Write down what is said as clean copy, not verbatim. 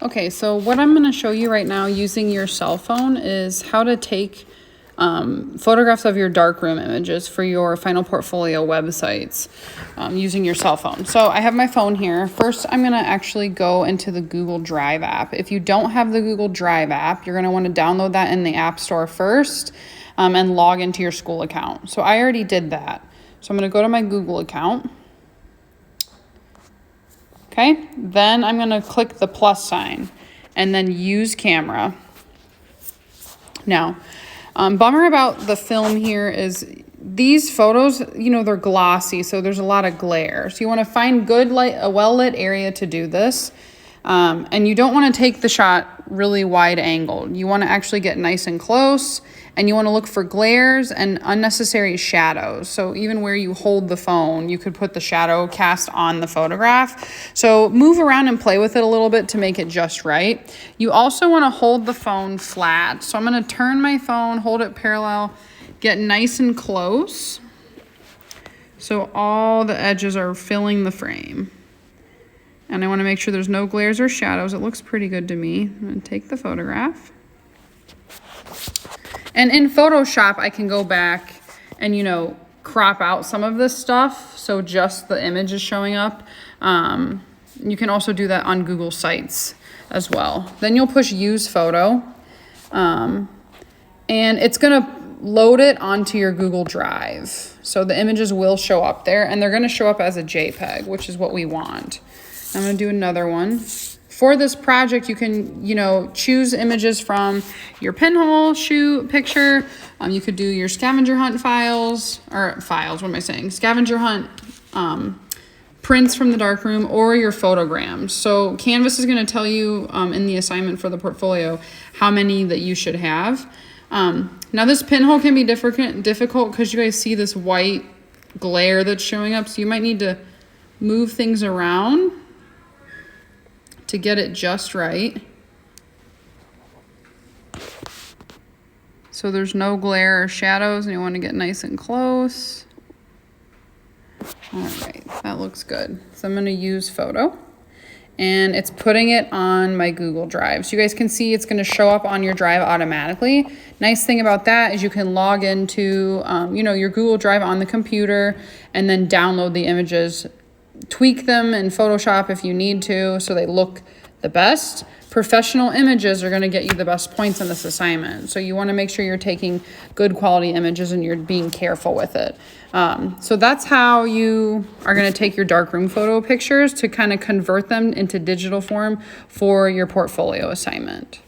Okay, so what I'm going to show you right now using your cell phone is how to take photographs of your darkroom images for your final portfolio websites using your cell phone. So I have my phone here. First, I'm going to actually go into the Google Drive app. If you don't have the Google Drive app, you're going to want to download that in the App Store first and log into your school account. So I already did that. So I'm going to go to my Google account. Okay, then I'm gonna click the plus sign and then use camera. Now, bummer about the film here is these photos, you know, they're glossy, so there's a lot of glare. So you wanna find good light, a well-lit area to do this. And you don't wanna take the shot really wide angled. You wanna actually get nice and close, and you wanna look for glares and unnecessary shadows. So even where you hold the phone, you could put the shadow cast on the photograph. So move around and play with it a little bit to make it just right. You also wanna hold the phone flat. So I'm gonna turn my phone, hold it parallel, get nice and close. So all the edges are filling the frame. And I want to make sure there's no glares or shadows. It looks pretty good to me. I'm going to take the photograph. And in Photoshop, I can go back and, you know, crop out some of this stuff. So just the image is showing up. You can also do that on Google Sites as well. Then you'll push Use Photo. And it's going to load it onto your Google Drive. So the images will show up there. And they're going to show up as a JPEG, which is what we want. I'm going to do another one. For this project, you can, you know, choose images from your pinhole, shoot, picture. You could do your scavenger hunt scavenger hunt prints from the darkroom or your photograms. So Canvas is going to tell you in the assignment for the portfolio how many that you should have. Now this pinhole can be difficult because you guys see this white glare that's showing up. So you might need to move things around to get it just right. So there's no glare or shadows and you want to get nice and close. All right, that looks good. So I'm going to use photo and it's putting it on my Google Drive. So you guys can see it's going to show up on your drive automatically. Nice thing about that is you can log into you know, your Google Drive on the computer and then download the images, tweak them in Photoshop if you need to so they look the best. Professional images are going to get you the best points on this assignment. So you want to make sure you're taking good quality images and you're being careful with it. So that's how you are going to take your darkroom photo pictures to kind of convert them into digital form for your portfolio assignment.